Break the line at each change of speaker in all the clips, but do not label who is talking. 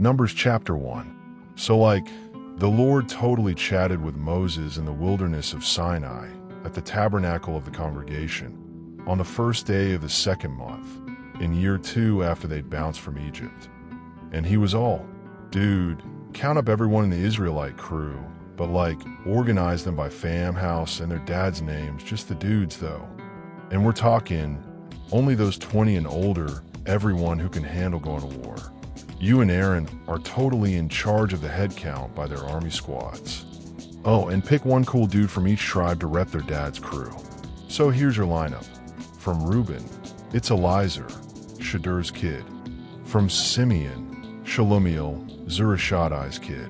Numbers chapter 1. So the Lord totally chatted with Moses in the wilderness of Sinai at the tabernacle of the congregation on the first day of the second month, in year 2 after they'd bounced from Egypt. And he was all, dude, count up everyone in the Israelite crew, but organize them by fam, house, and their dad's names, just the dudes though. And we're talking only those 20 and older, everyone who can handle going to war. You and Aaron are totally in charge of the head count by their army squads. Oh, and pick one cool dude from each tribe to rep their dad's crew. So here's your lineup. From Reuben, it's Elizur, Shedur's kid. From Simeon, Shalumiel, Zurishaddai's kid.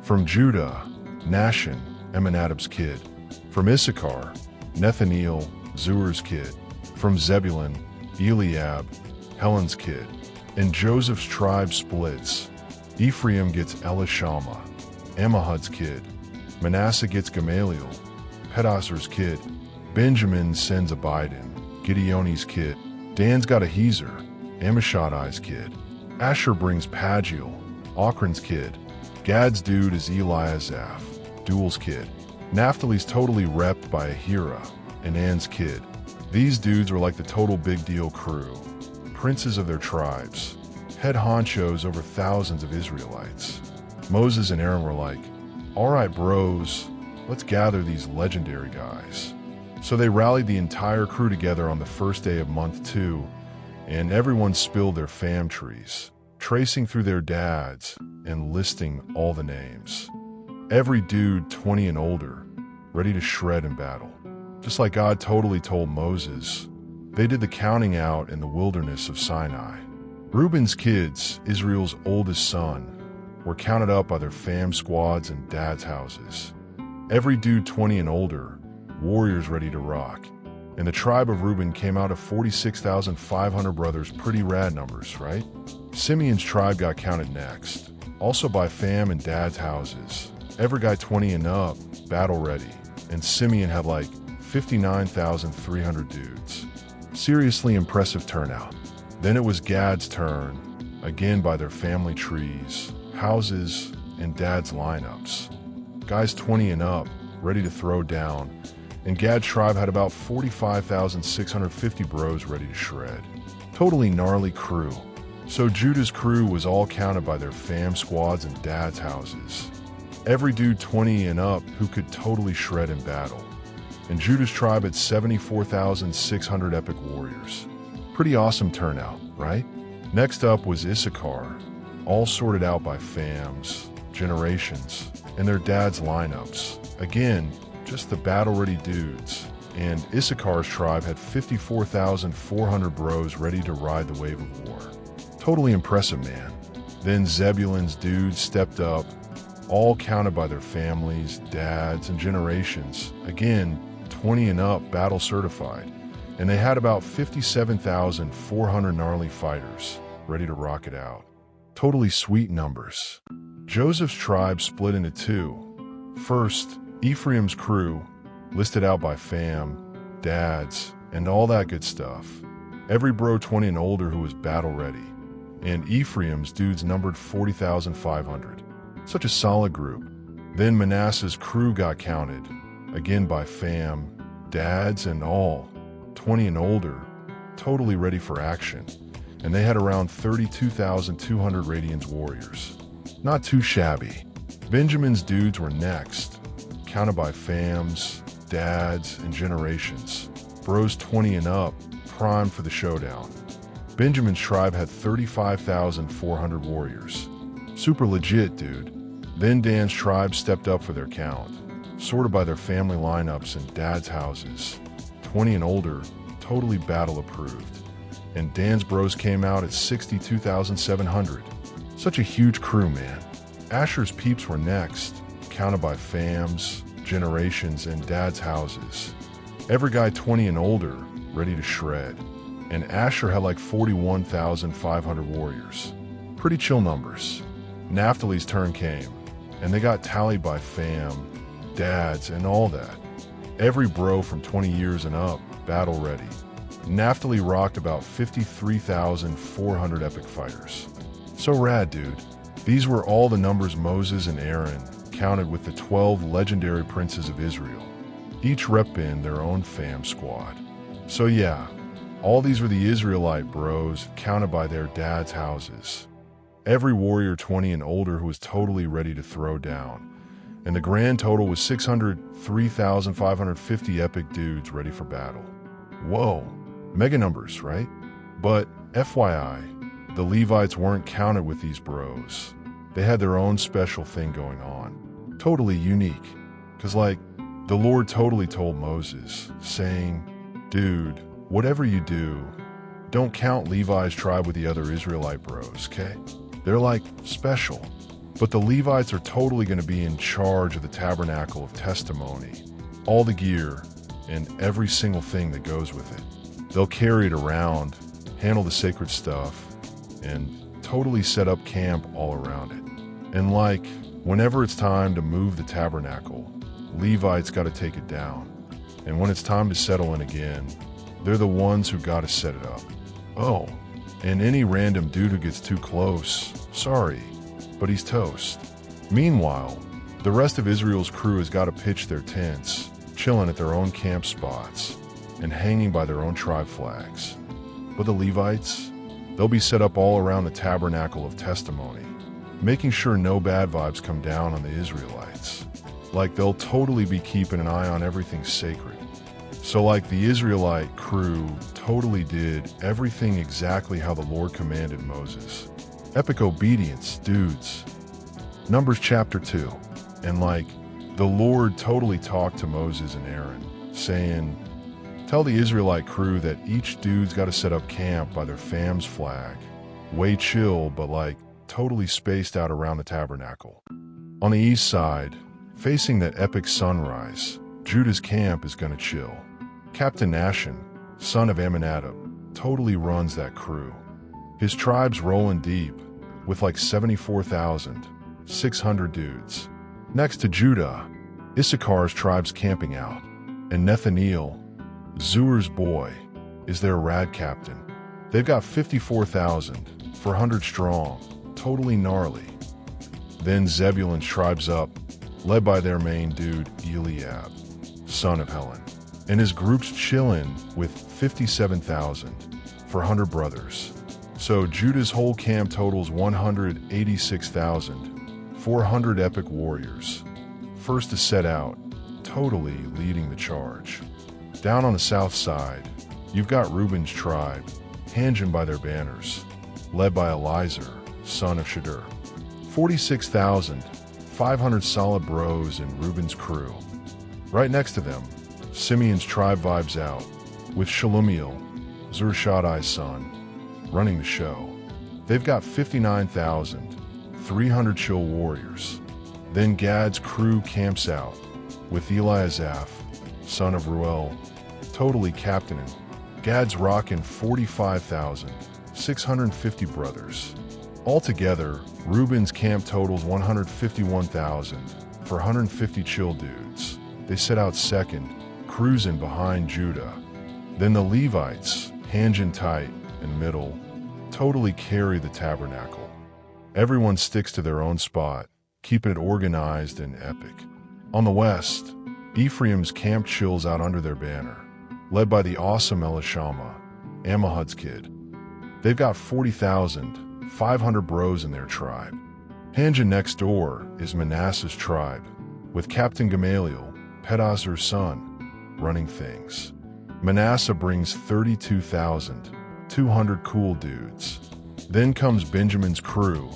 From Judah, Nahshon, Amminadab's kid. From Issachar, Nethaneel, Zuar's kid. From Zebulun, Eliab, Helen's kid. And Joseph's tribe splits. Ephraim gets Elishama, Ammihud's kid. Manasseh gets Gamaliel, Pedassur's kid. Benjamin sends Abidan, Gideoni's kid. Dan's got Ahiezer, Ammishaddai's kid. Asher brings Pagiel, Ochran's kid. Gad's dude is Eliasaph, Duel's kid. Naphtali's totally repped by Ahira, Anan's kid. These dudes were like the total big deal crew. Princes of their tribes, head honchos over thousands of Israelites. Moses and Aaron were like, all right, bros, let's gather these legendary guys. So they rallied the entire crew together on the first day of month 2, and everyone spilled their fam trees, tracing through their dads and listing all the names. Every dude 20 and older, ready to shred in battle. Just like God totally told Moses, they did the counting out in the wilderness of Sinai. Reuben's kids, Israel's oldest son, were counted up by their fam squads and dads' houses. Every dude 20 and older, warriors ready to rock. And the tribe of Reuben came out of 46,500 brothers, pretty rad numbers, right? Simeon's tribe got counted next, also by fam and dads' houses. Every guy 20 and up, battle ready. And Simeon had 59,300 dudes. Seriously impressive turnout. Then it was Gad's turn, again by their family trees, houses, and dad's lineups. Guys 20 and up, ready to throw down, and Gad's tribe had about 45,650 bros ready to shred. Totally gnarly crew. So Judah's crew was all counted by their fam squads and dad's houses. Every dude 20 and up who could totally shred in battle. And Judah's tribe had 74,600 epic warriors. Pretty awesome turnout, right? Next up was Issachar, all sorted out by fams, generations, and their dads' lineups. Again, just the battle-ready dudes. And Issachar's tribe had 54,400 bros ready to ride the wave of war. Totally impressive, man. Then Zebulun's dudes stepped up, all counted by their families, dads, and generations. Again, 20 and up, battle certified, and they had about 57,400 gnarly fighters ready to rock it out. Totally sweet numbers. Joseph's tribe split into 2. First, Ephraim's crew, listed out by fam, dads, and all that good stuff. Every bro 20 and older who was battle ready. And Ephraim's dudes numbered 40,500. Such a solid group. Then Manasseh's crew got counted, again by fam, dads, and all, 20 and older, totally ready for action. And they had around 32,200 Radiant's warriors. Not too shabby. Benjamin's dudes were next, counted by fams, dads, and generations. Bros 20 and up, primed for the showdown. Benjamin's tribe had 35,400 warriors. Super legit, dude. Then Dan's tribe stepped up for their count, sorted by their family lineups and dad's houses. 20 and older, totally battle approved. And Dan's bros came out at 62,700. Such a huge crew, man. Asher's peeps were next, counted by fams, generations, and dad's houses. Every guy 20 and older, ready to shred. And Asher had 41,500 warriors. Pretty chill numbers. Naphtali's turn came, and they got tallied by fam, dads, and all that. Every bro from 20 years and up, battle ready. Naphtali rocked about 53,400 epic fighters. So rad, dude. These were all the numbers Moses and Aaron counted with the 12 legendary princes of Israel, each repping their own fam squad. So yeah, all these were the Israelite bros counted by their dads' houses. Every warrior 20 and older who was totally ready to throw down. And the grand total was 603,550 epic dudes ready for battle. Whoa, mega numbers, right? But FYI, the Levites weren't counted with these bros. They had their own special thing going on. Totally unique. Cause like, the Lord totally told Moses, saying, dude, whatever you do, don't count Levi's tribe with the other Israelite bros, okay? They're like special. But the Levites are totally going to be in charge of the tabernacle of testimony, all the gear, and every single thing that goes with it. They'll carry it around, handle the sacred stuff, and totally set up camp all around it. And like, whenever it's time to move the tabernacle, Levites got to take it down. And when it's time to settle in again, they're the ones who got to set it up. Oh, and any random dude who gets too close, sorry, but he's toast. Meanwhile, the rest of Israel's crew has got to pitch their tents, chilling at their own camp spots, and hanging by their own tribe flags. But the Levites, they'll be set up all around the tabernacle of testimony, making sure no bad vibes come down on the Israelites. Like they'll totally be keeping an eye on everything sacred. So like the Israelite crew totally did everything exactly how the Lord commanded Moses. Epic obedience, dudes. Numbers chapter 2. And like, the Lord totally talked to Moses and Aaron, saying, tell the Israelite crew that each dude's got to set up camp by their fam's flag. Way chill, but like, totally spaced out around the tabernacle. On the east side, facing that epic sunrise, Judah's camp is gonna chill. Captain Nashon, son of Amminadab, totally runs that crew. His tribe's rolling deep, with like 74,600 dudes. Next to Judah, Issachar's tribe's camping out, and Nethaneel, Zuer's boy, is their rad captain. They've got 54,400 strong, totally gnarly. Then Zebulun's tribe's up, led by their main dude, Eliab, son of Helon. And his group's chillin' with 57,400 brothers. So Judah's whole camp totals 186,400 epic warriors. First to set out, totally leading the charge. Down on the south side, you've got Reuben's tribe, hanging by their banners, led by Eliezer, son of Shadur. 46,500 solid bros in Reuben's crew. Right next to them, Simeon's tribe vibes out, with Shalumiel, Zurishaddai's son, running the show. They've got 59,300 chill warriors. Then Gad's crew camps out, with Eliasaph, son of Ruel, totally captaining. Gad's rocking 45,650 brothers. Altogether, Reuben's camp totals 151,450 chill dudes. They set out second, cruising behind Judah. Then the Levites, hanging tight and middle, totally carry the tabernacle. Everyone sticks to their own spot, keeping it organized and epic. On the west, Ephraim's camp chills out under their banner, led by the awesome Elishama, Ammihud's kid. They've got 40,500 bros in their tribe. Hanging next door is Manasseh's tribe, with Captain Gamaliel, Pedazur's son, running things. Manasseh brings 32,200 cool dudes. Then comes Benjamin's crew,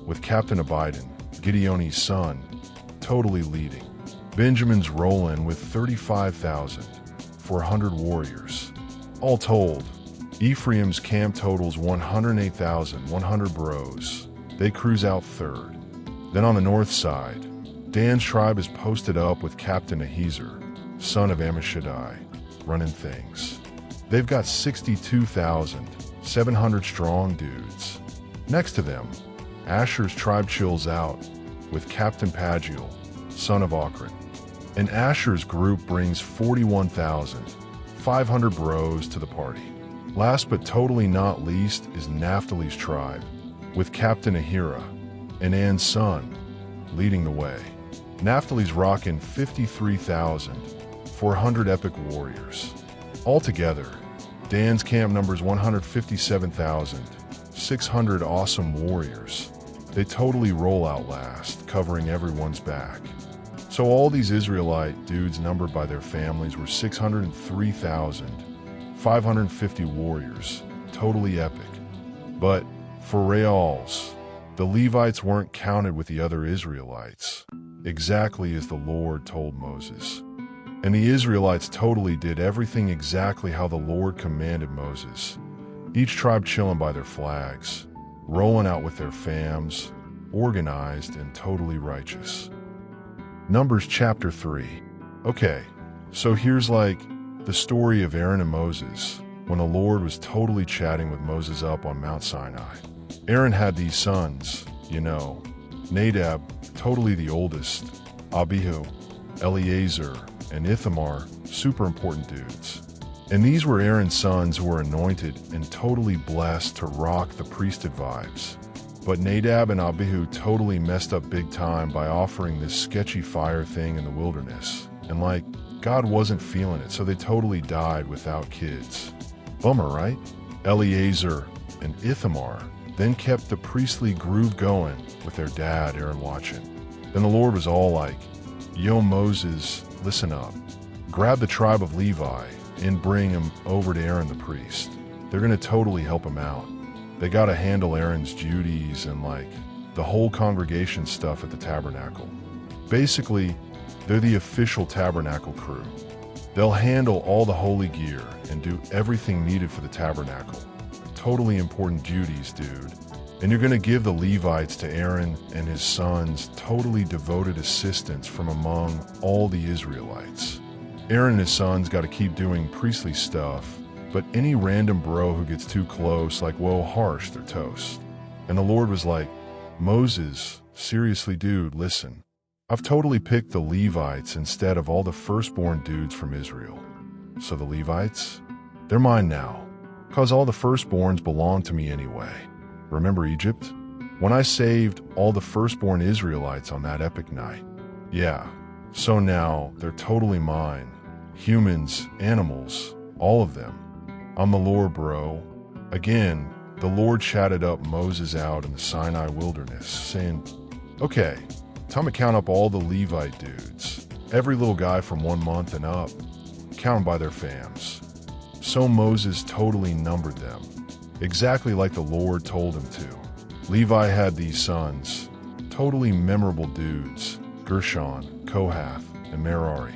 with Captain Abidan, Gideoni's son, totally leading. Benjamin's rolling with 35,400 warriors. All told, Ephraim's camp totals 108,100 bros. They cruise out third. Then on the north side, Dan's tribe is posted up with Captain Ahiezer, son of Ammishaddai, running things. They've got 62,700 strong dudes. Next to them, Asher's tribe chills out with Captain Pagiel, son of Ochran. And Asher's group brings 41,500 bros to the party. Last but totally not least is Naphtali's tribe, with Captain Ahira, and An's son, leading the way. Naphtali's rocking 53,400 epic warriors. Altogether, Dan's camp numbers 157,600 awesome warriors. They totally roll out last, covering everyone's back. So all these Israelite dudes numbered by their families were 603,550 warriors. Totally epic. But for reals, the Levites weren't counted with the other Israelites, exactly as the Lord told Moses. And the Israelites totally did everything exactly how the Lord commanded Moses. Each tribe chilling by their flags, rolling out with their fams, organized and totally righteous. Numbers chapter 3. Okay, so here's like the story of Aaron and Moses, when the Lord was totally chatting with Moses up on Mount Sinai. Aaron had these sons, Nadab, totally the oldest, Abihu, Eleazar, and Ithamar, super important dudes. And these were Aaron's sons who were anointed and totally blessed to rock the priesthood vibes. But Nadab and Abihu totally messed up big time by offering this sketchy fire thing in the wilderness. And God wasn't feeling it, so they totally died without kids. Bummer, right? Eleazar and Ithamar then kept the priestly groove going with their dad, Aaron, watching. Then the Lord was all like, yo, Moses, listen up. Grab the tribe of Levi and bring them over to Aaron the priest. They're going to totally help him out. They got to handle Aaron's duties and the whole congregation stuff at the tabernacle. Basically, they're the official tabernacle crew. They'll handle all the holy gear and do everything needed for the tabernacle. Totally important duties, dude. And you're going to give the Levites to Aaron and his sons, totally devoted assistants from among all the Israelites. Aaron and his sons got to keep doing priestly stuff, but any random bro who gets too close, whoa, harsh, they're toast. And the Lord was like, Moses, seriously, dude, listen. I've totally picked the Levites instead of all the firstborn dudes from Israel. So the Levites, they're mine now, 'cause all the firstborns belong to me anyway. Remember Egypt? When I saved all the firstborn Israelites on that epic night. Yeah, so now they're totally mine. Humans, animals, all of them. I'm the Lord, bro. Again, the Lord chatted up Moses out in the Sinai wilderness, saying, okay, time to count up all the Levite dudes. Every little guy from 1 month and up. Count them by their fams. So Moses totally numbered them, exactly like the Lord told him to. Levi had these sons, totally memorable dudes, Gershon, Kohath, and Merari.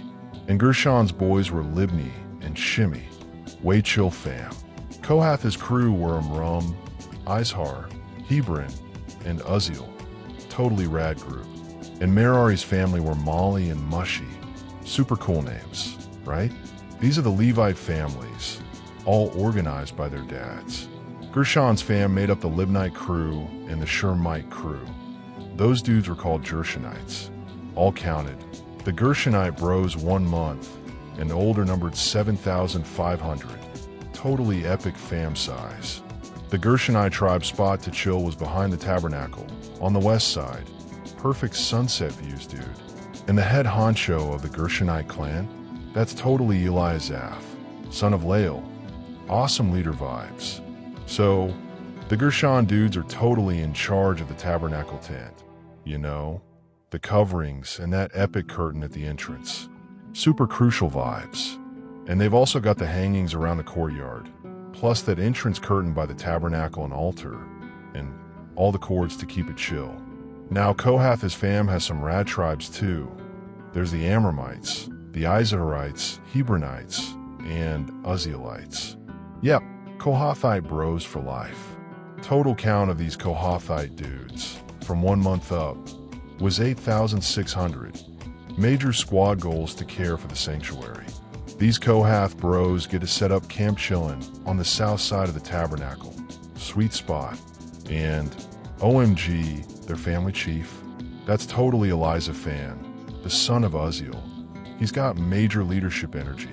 And Gershon's boys were Libni and Shimei. Way chill fam. Kohath's crew were Amram, Izhar, Hebron, and Uzziel. Totally rad group. And Merari's family were Mali and Mushi. Super cool names, right? These are the Levite families, all organized by their dads. Gershon's fam made up the Libnite crew and the Shermite crew. Those dudes were called Gershonites. All counted. The Gershonite bros 1 month and older numbered 7,500. Totally epic fam size. The Gershonite tribe spot to chill was behind the tabernacle, on the west side. Perfect sunset views, dude. And the head honcho of the Gershonite clan, that's totally Eliasaph, son of Lael. Awesome leader vibes. So, the Gershon dudes are totally in charge of the tabernacle tent. The coverings and that epic curtain at the entrance. Super crucial vibes. And they've also got the hangings around the courtyard, plus that entrance curtain by the tabernacle and altar, and all the cords to keep it chill. Now Kohath's fam has some rad tribes too. There's the Amramites, the Izharites, Hebronites, and Uzzielites. Yep, Kohathite bros for life. Total count of these Kohathite dudes, from 1 month up, was 8,600. Major squad goals to care for the sanctuary. These Kohath bros get to set up camp chillin' on the south side of the tabernacle. Sweet spot. And OMG, their family chief, that's totally Elizaphan, the son of Uzziel. He's got major leadership energy.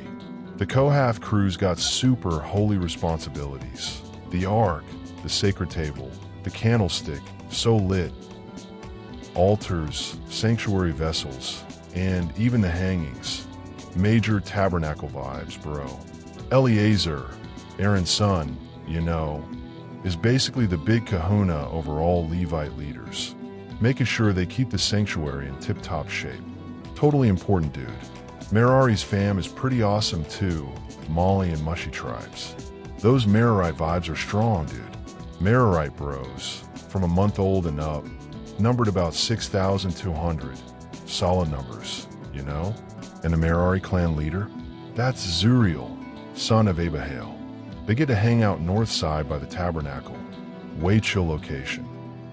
The Kohath crew's got super holy responsibilities. The ark, the sacred table, the candlestick, so lit. altars, sanctuary vessels, and even the hangings. Major tabernacle vibes, bro. Eleazar, Aaron's son, is basically the big kahuna over all Levite leaders, making sure they keep the sanctuary in tip-top shape. Totally important dude. Merari's fam is pretty awesome too, Mali and Mushy tribes. Those Merarite vibes are strong, dude. Merarite bros, from a month old and up, numbered about 6,200. Solid numbers, And the Merari clan leader? That's Zuriel, son of Abihail. They get to hang out north side by the tabernacle. Way chill location.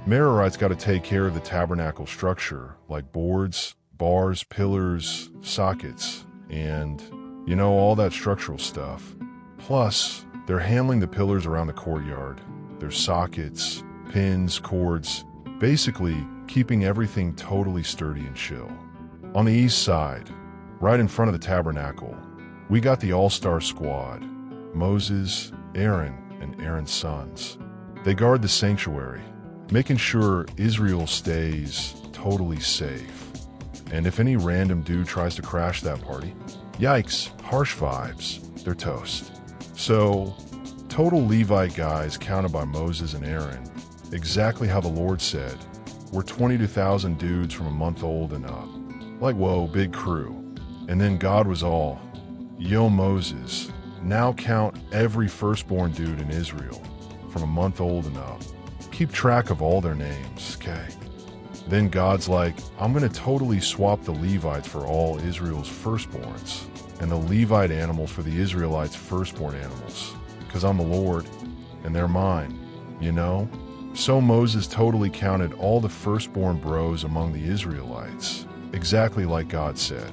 Merarites got to take care of the tabernacle structure, like boards, bars, pillars, sockets, and, all that structural stuff. Plus, they're handling the pillars around the courtyard. There's sockets, pins, cords, basically keeping everything totally sturdy and chill. On the east side, right in front of the tabernacle, we got the all-star squad, Moses, Aaron, and Aaron's sons. They guard the sanctuary, making sure Israel stays totally safe. And if any random dude tries to crash that party, yikes, harsh vibes, they're toast. So, total Levite guys counted by Moses and Aaron, exactly how the Lord said, were 22,000 dudes from a month old and up. Like, whoa, big crew. And then God was all, yo Moses, now count every firstborn dude in Israel, from a month old and up. Keep track of all their names, okay? Then God's like, I'm gonna totally swap the Levites for all Israel's firstborns, and the Levite animals for the Israelites' firstborn animals, because I'm the Lord, and they're mine, So Moses totally counted all the firstborn bros among the Israelites, exactly like God said.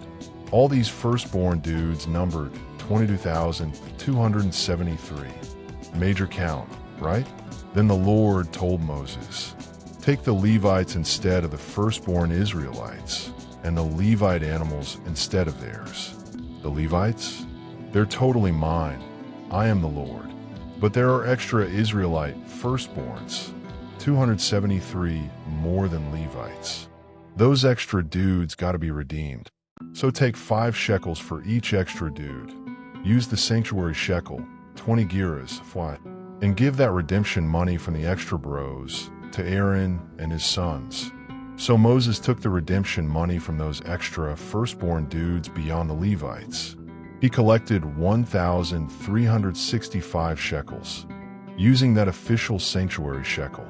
All these firstborn dudes numbered 22,273. Major count, right? Then the Lord told Moses, take the Levites instead of the firstborn Israelites, and the Levite animals instead of theirs. The Levites? They're totally mine. I am the Lord. But there are extra Israelite firstborns, 273 more than Levites. Those extra dudes gotta be redeemed. So take 5 shekels for each extra dude. Use the sanctuary shekel, 20 gerahs, and give that redemption money from the extra bros to Aaron and his sons. So Moses took the redemption money from those extra firstborn dudes beyond the Levites. He collected 1,365 shekels, using that official sanctuary shekel.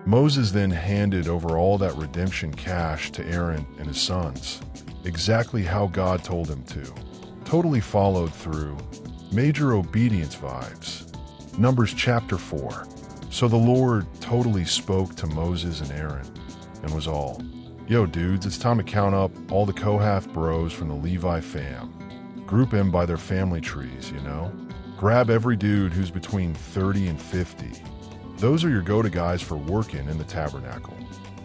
Moses then handed over all that redemption cash to Aaron and his sons, exactly how God told him to. Totally followed through. Major obedience vibes. Numbers chapter 4. So the Lord totally spoke to Moses and Aaron and was all, yo dudes, it's time to count up all the Kohath bros from the Levi fam. Group them by their family trees, Grab every dude who's between 30 and 50. Those are your go-to guys for working in the tabernacle.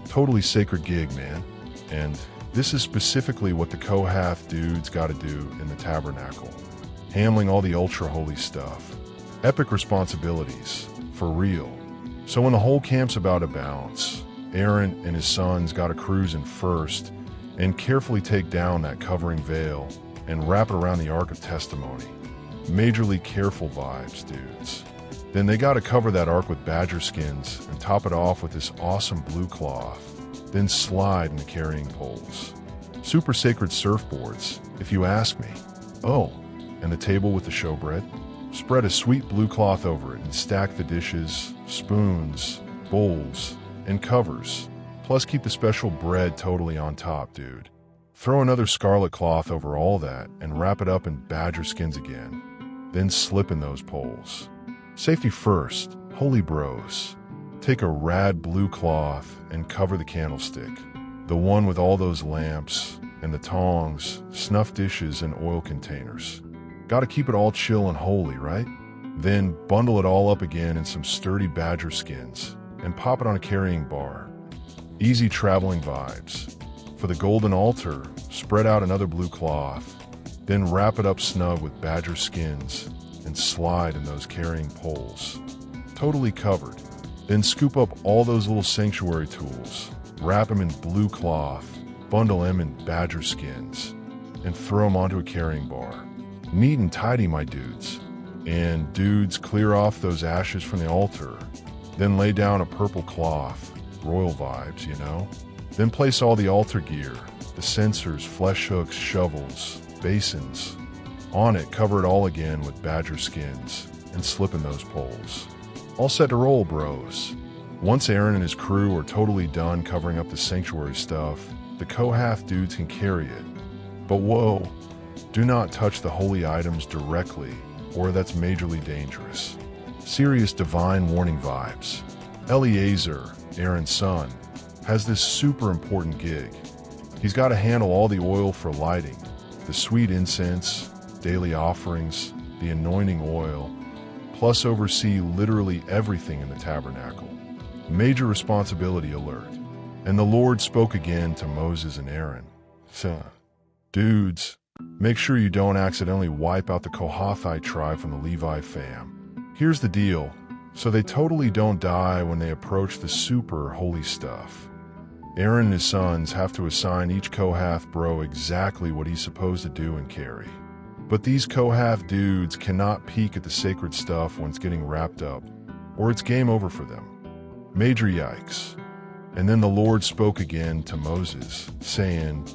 Totally sacred gig, man. And this is specifically what the Kohath dudes gotta do in the tabernacle. Handling all the ultra-holy stuff. Epic responsibilities, for real. So when the whole camp's about to bounce, Aaron and his sons gotta cruise in first and carefully take down that covering veil and wrap it around the Ark of Testimony. Majorly careful vibes, dudes. Then they gotta cover that ark with badger skins and top it off with this awesome blue cloth, then slide into carrying poles. Super sacred surfboards, if you ask me. Oh, and the table with the showbread? Spread a sweet blue cloth over it and stack the dishes, spoons, bowls, and covers. Plus keep the special bread totally on top, dude. Throw another scarlet cloth over all that and wrap it up in badger skins again. Then slip in those poles. Safety first, holy bros. Take a rad blue cloth and cover the candlestick. The one with all those lamps and the tongs, snuff dishes, and oil containers. Gotta keep it all chill and holy, right? Then bundle it all up again in some sturdy badger skins and pop it on a carrying bar. Easy traveling vibes. For the golden altar, spread out another blue cloth, then wrap it up snug with badger skins and slide in those carrying poles. Totally covered. Then scoop up all those little sanctuary tools, wrap them in blue cloth, bundle them in badger skins, and throw them onto a carrying bar. Neat and tidy, my dudes. And dudes, clear off those ashes from the altar. Then lay down a purple cloth, royal vibes, you know? Then place all the altar gear, the censers, flesh hooks, shovels, basins. On it, cover it all again with badger skins, and slip in those poles. All set to roll, bros. Once Aaron and his crew are totally done covering up the sanctuary stuff, the Kohath dudes can carry it. But whoa, do not touch the holy items directly, or that's majorly dangerous. Serious divine warning vibes. Eleazar, Aaron's son, has this super important gig. He's got to handle all the oil for lighting, the sweet incense, daily offerings, the anointing oil, plus oversee literally everything in the tabernacle. Major responsibility alert. And the Lord spoke again to Moses and Aaron. Dudes, make sure you don't accidentally wipe out the Kohathite tribe from the Levi fam. Here's the deal. So they totally don't die when they approach the super holy stuff. Aaron and his sons have to assign each Kohath bro exactly what he's supposed to do and carry. But these Kohath dudes cannot peek at the sacred stuff when it's getting wrapped up, or it's game over for them. Major yikes. And then the Lord spoke again to Moses, saying,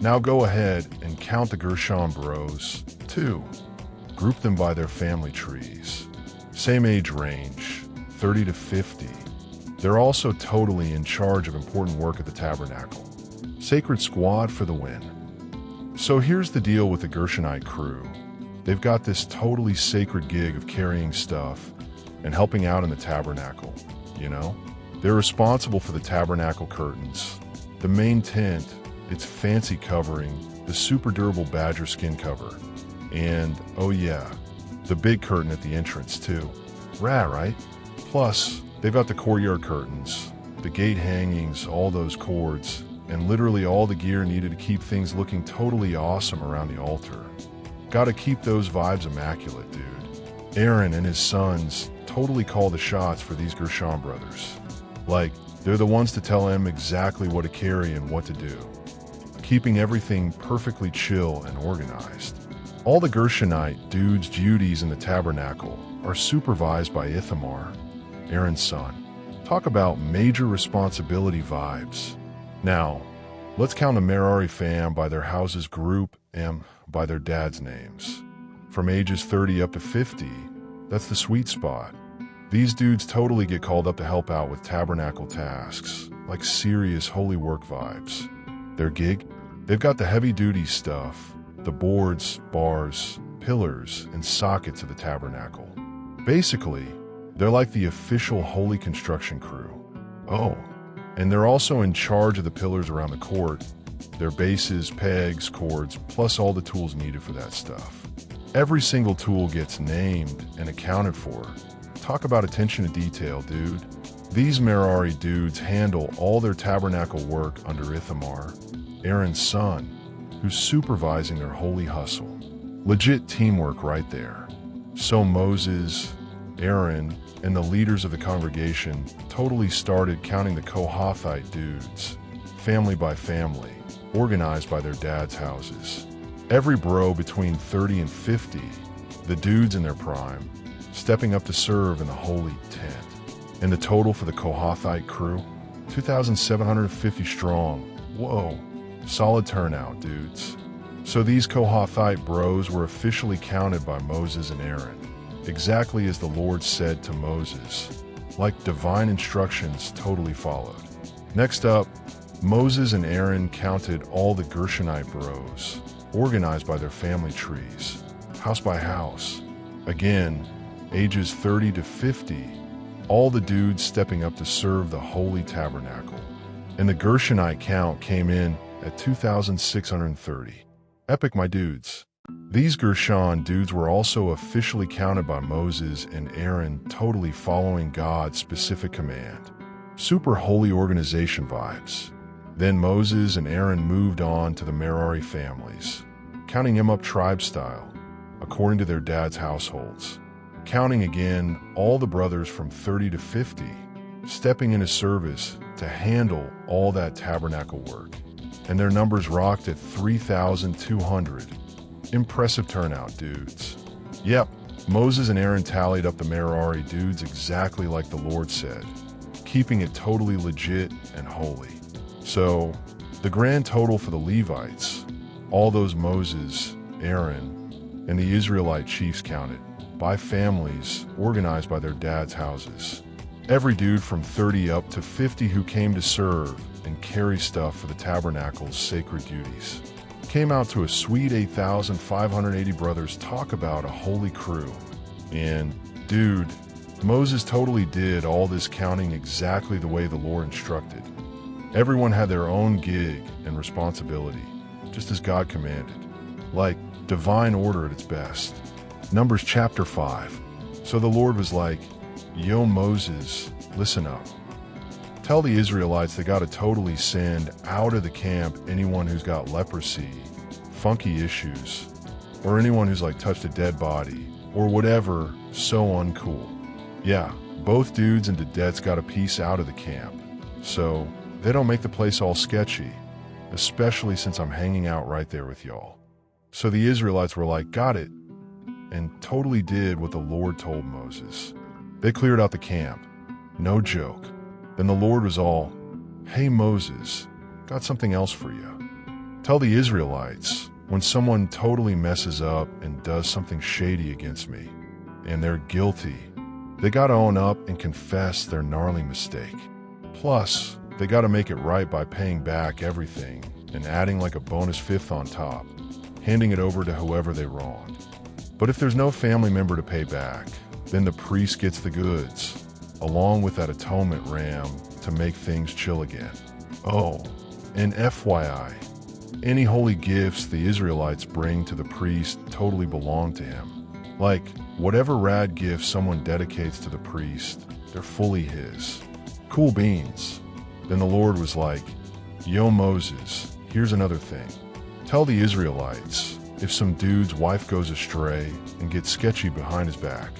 "Now go ahead and count the Gershon bros, too. Group them by their family trees. Same age range, 30 to 50. They're also totally in charge of important work at the tabernacle. Sacred squad for the win." So here's the deal with the Gershonite crew. They've got this totally sacred gig of carrying stuff and helping out in the tabernacle, you know? They're responsible for the tabernacle curtains, the main tent, its fancy covering, the super durable badger skin cover, and, oh yeah, the big curtain at the entrance too. Right? Plus, they've got the courtyard curtains, the gate hangings, all those cords, and literally all the gear needed to keep things looking totally awesome around the altar. Gotta keep those vibes immaculate, dude. Aaron and his sons totally call the shots for these Gershon brothers. Like, they're the ones to tell him exactly what to carry and what to do, keeping everything perfectly chill and organized. All the Gershonite dudes' duties in the tabernacle are supervised by Ithamar, Aaron's son. Talk about major responsibility vibes. Now, let's count the Merari fam by their houses group and by their dads' names. From ages 30 up to 50, that's the sweet spot. These dudes totally get called up to help out with tabernacle tasks, like serious holy work vibes. Their gig? They've got the heavy-duty stuff, the boards, bars, pillars, and sockets of the tabernacle. Basically, they're like the official holy construction crew. Oh, and they're also in charge of the pillars around the court, their bases, pegs, cords, plus all the tools needed for that stuff. Every single tool gets named and accounted for. Talk about attention to detail, dude. These Merari dudes handle all their tabernacle work under Ithamar, Aaron's son, who's supervising their holy hustle. Legit teamwork right there. So Moses, Aaron, and the leaders of the congregation totally started counting the Kohathite dudes, family by family, organized by their dads' houses. Every bro between 30 and 50, the dudes in their prime, stepping up to serve in the holy tent. And the total for the Kohathite crew? 2,750 strong. Whoa, solid turnout, dudes. So these Kohathite bros were officially counted by Moses and Aaron, exactly as the Lord said to Moses, like divine instructions totally followed. Next up, Moses and Aaron counted all the Gershonite bros, organized by their family trees, house by house. Again, ages 30 to 50, all the dudes stepping up to serve the holy tabernacle. And the Gershonite count came in at 2,630. Epic, my dudes. These Gershon dudes were also officially counted by Moses and Aaron, totally following God's specific command. Super holy organization vibes. Then Moses and Aaron moved on to the Merari families, counting them up tribe style, according to their dads' households. Counting again all the brothers from 30 to 50, stepping into service to handle all that tabernacle work. And their numbers rocked at 3,200. Impressive turnout, dudes. Yep, Moses and Aaron tallied up the Merari dudes exactly like the Lord said, keeping it totally legit and holy. So, the grand total for the Levites, all those Moses, Aaron, and the Israelite chiefs counted, by families organized by their dad's houses. Every dude from 30 up to 50 who came to serve and carry stuff for the tabernacle's sacred duties came out to a sweet 8,580 brothers. Talk about a holy crew. And, dude, Moses totally did all this counting exactly the way the Lord instructed. Everyone had their own gig and responsibility, just as God commanded. Like divine order at its best. Numbers chapter 5. So the Lord was like, "Yo, Moses, listen up. Tell the Israelites they gotta totally send out of the camp anyone who's got leprosy, funky issues, or anyone who's like touched a dead body, or whatever, so uncool. Yeah, both dudes and Dedet's gotta peace out of the camp, so they don't make the place all sketchy, especially since I'm hanging out right there with y'all." So the Israelites were like, "Got it," and totally did what the Lord told Moses. They cleared out the camp. No joke. Then the Lord was all, "Hey Moses, got something else for you. Tell the Israelites, when someone totally messes up and does something shady against me, and they're guilty, they gotta own up and confess their gnarly mistake. Plus, they gotta make it right by paying back everything and adding like a bonus fifth on top, handing it over to whoever they wronged. But if there's no family member to pay back, then the priest gets the goods, along with that atonement ram to make things chill again. Oh, and FYI, any holy gifts the Israelites bring to the priest totally belong to him. Like, whatever rad gift someone dedicates to the priest, they're fully his. Cool beans." Then the Lord was like, "Yo, Moses, here's another thing. Tell the Israelites, if some dude's wife goes astray and gets sketchy behind his back,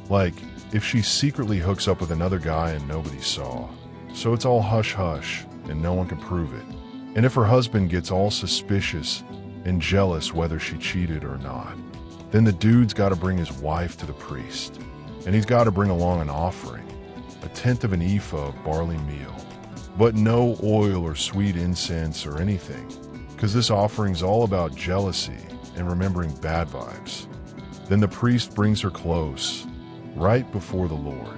like if she secretly hooks up with another guy and nobody saw, so it's all hush-hush and no one can prove it, and if her husband gets all suspicious and jealous whether she cheated or not, then the dude's got to bring his wife to the priest, and he's got to bring along an offering, a tenth of an ephah of barley meal, but no oil or sweet incense or anything, because this offering's all about jealousy and remembering bad vibes. Then the priest brings her close, right before the Lord.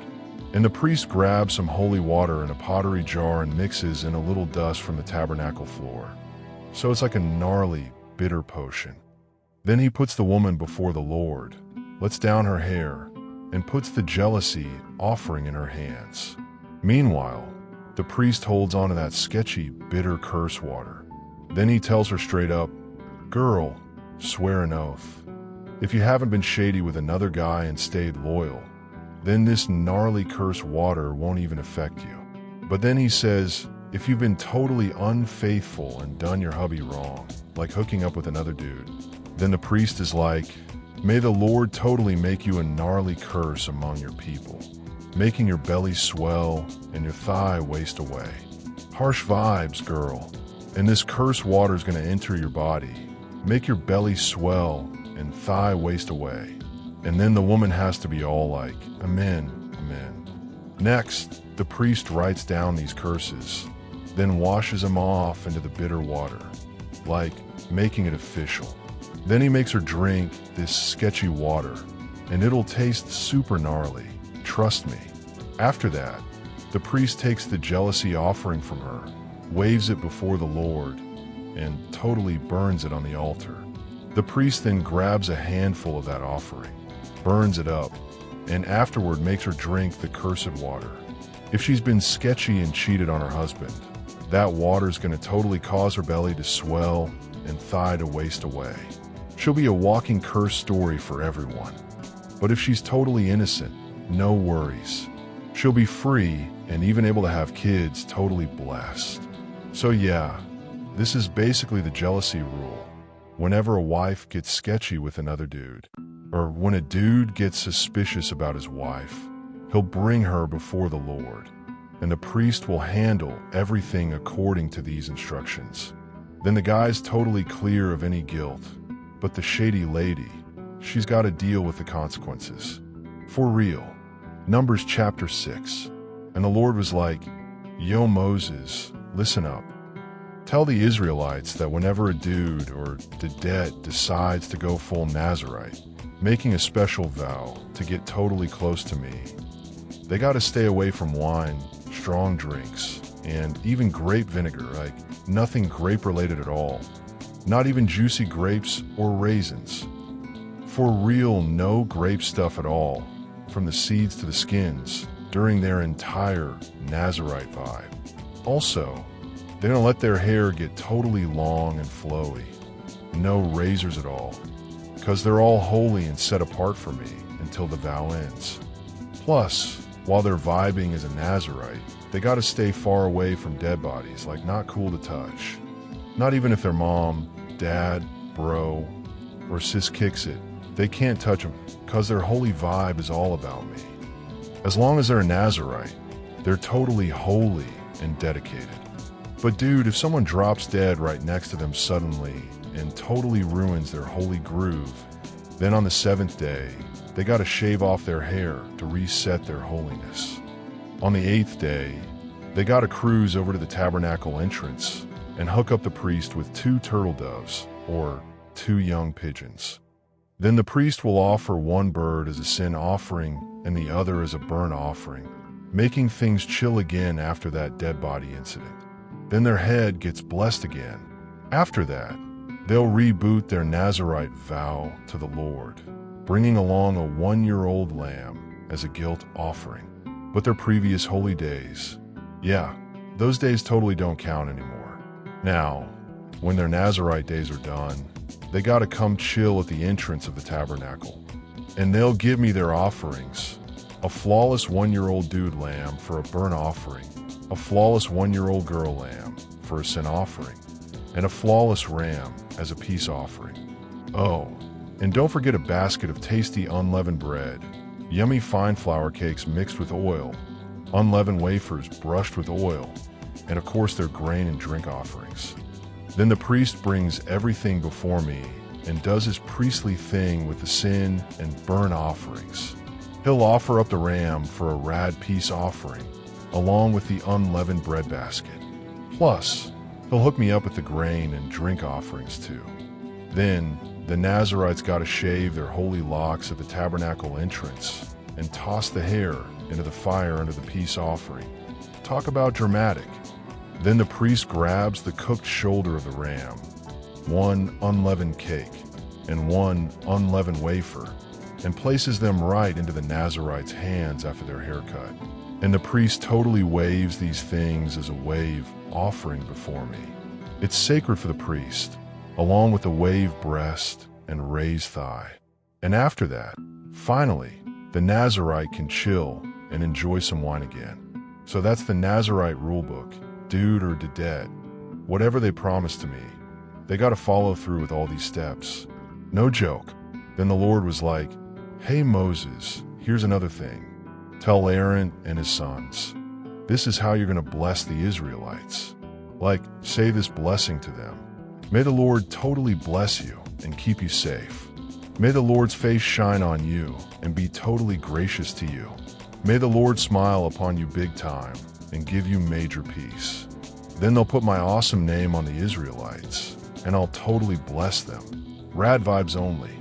And the priest grabs some holy water in a pottery jar and mixes in a little dust from the tabernacle floor. So it's like a gnarly, bitter potion. Then he puts the woman before the Lord, lets down her hair, and puts the jealousy offering in her hands. Meanwhile, the priest holds on to that sketchy, bitter curse water. Then he tells her straight up, "Girl, swear an oath. If you haven't been shady with another guy and stayed loyal, then this gnarly curse water won't even affect you." But then he says, if you've been totally unfaithful and done your hubby wrong, like hooking up with another dude, then the priest is like, "May the Lord totally make you a gnarly curse among your people, making your belly swell and your thigh waste away." Harsh vibes, girl. And this curse water is going to enter your body, make your belly swell and thigh waste away. And then the woman has to be all like, "Amen, amen." Next, the priest writes down these curses, then washes them off into the bitter water, like making it official. Then he makes her drink this sketchy water, and it'll taste super gnarly, trust me. After that, the priest takes the jealousy offering from her, waves it before the Lord, and totally burns it on the altar. The priest then grabs a handful of that offering, burns it up, and afterward makes her drink the cursed water. If she's been sketchy and cheated on her husband, that water's going to totally cause her belly to swell and thigh to waste away. She'll be a walking curse story for everyone. But if she's totally innocent, no worries. She'll be free and even able to have kids, totally blessed. So yeah, this is basically the jealousy rule. Whenever a wife gets sketchy with another dude, or when a dude gets suspicious about his wife, he'll bring her before the Lord. and the priest will handle everything according to these instructions. Then the guy's totally clear of any guilt, but the shady lady, she's got to deal with the consequences. For real. Numbers chapter 6. And the Lord was like, "Yo, Moses, listen up. Tell the Israelites that whenever a dude or dedet decides to go full Nazarite, making a special vow to get totally close to me, they got to stay away from wine, strong drinks, and even grape vinegar, like nothing grape related at all. Not even juicy grapes or raisins. For real, no grape stuff at all, from the seeds to the skins, during their entire Nazarite vibe. Also, they don't let their hair get totally long and flowy. No razors at all, because they're all holy and set apart for me until the vow ends. Plus, while they're vibing as a Nazarite, they gotta stay far away from dead bodies, like not cool to touch. Not even if their mom, dad, bro, or sis kicks it, they can't touch them, because their holy vibe is all about me. As long as they're a Nazarite, they're totally holy and dedicated. But dude, if someone drops dead right next to them suddenly and totally ruins their holy groove, then on the 7th day, they gotta shave off their hair to reset their holiness. On the 8th day, they gotta cruise over to the tabernacle entrance and hook up the priest with 2 turtle doves, or 2 young pigeons. Then the priest will offer one bird as a sin offering and the other as a burnt offering, making things chill again after that dead body incident. Then their head gets blessed again. After that, they'll reboot their Nazarite vow to the Lord, bringing along a 1-year-old lamb as a guilt offering. But their previous holy days, yeah, those days totally don't count anymore. Now, when their Nazarite days are done, they gotta come chill at the entrance of the tabernacle. And they'll give me their offerings: a flawless 1-year-old dude lamb for a burnt offering, a flawless 1-year-old girl lamb for a sin offering, and a flawless ram as a peace offering. Oh, and don't forget a basket of tasty unleavened bread, yummy fine flour cakes mixed with oil, unleavened wafers brushed with oil, and of course their grain and drink offerings. Then the priest brings everything before me and does his priestly thing with the sin and burnt offerings. He'll offer up the ram for a rad peace offering, along with the unleavened bread basket. Plus, he'll hook me up with the grain and drink offerings too. Then, the Nazarites gotta shave their holy locks at the tabernacle entrance and toss the hair into the fire under the peace offering. Talk about dramatic. Then the priest grabs the cooked shoulder of the ram, 1 unleavened cake, and 1 unleavened wafer, and places them right into the Nazarite's hands after their haircut. And the priest totally waves these things as a wave offering before me. It's sacred for the priest, along with the waved breast and raised thigh. And after that, finally, the Nazarite can chill and enjoy some wine again. So that's the Nazarite rulebook, dude or dedet. Whatever they promised to me, they gotta follow through with all these steps. No joke. Then the Lord was like, "Hey Moses, here's another thing. Tell Aaron and his sons, this is how you're gonna bless the Israelites. Like, say this blessing to them. May the Lord totally bless you and keep you safe. May the Lord's face shine on you and be totally gracious to you. May the Lord smile upon you big time and give you major peace. Then they'll put my awesome name on the Israelites, and I'll totally bless them. Rad vibes only."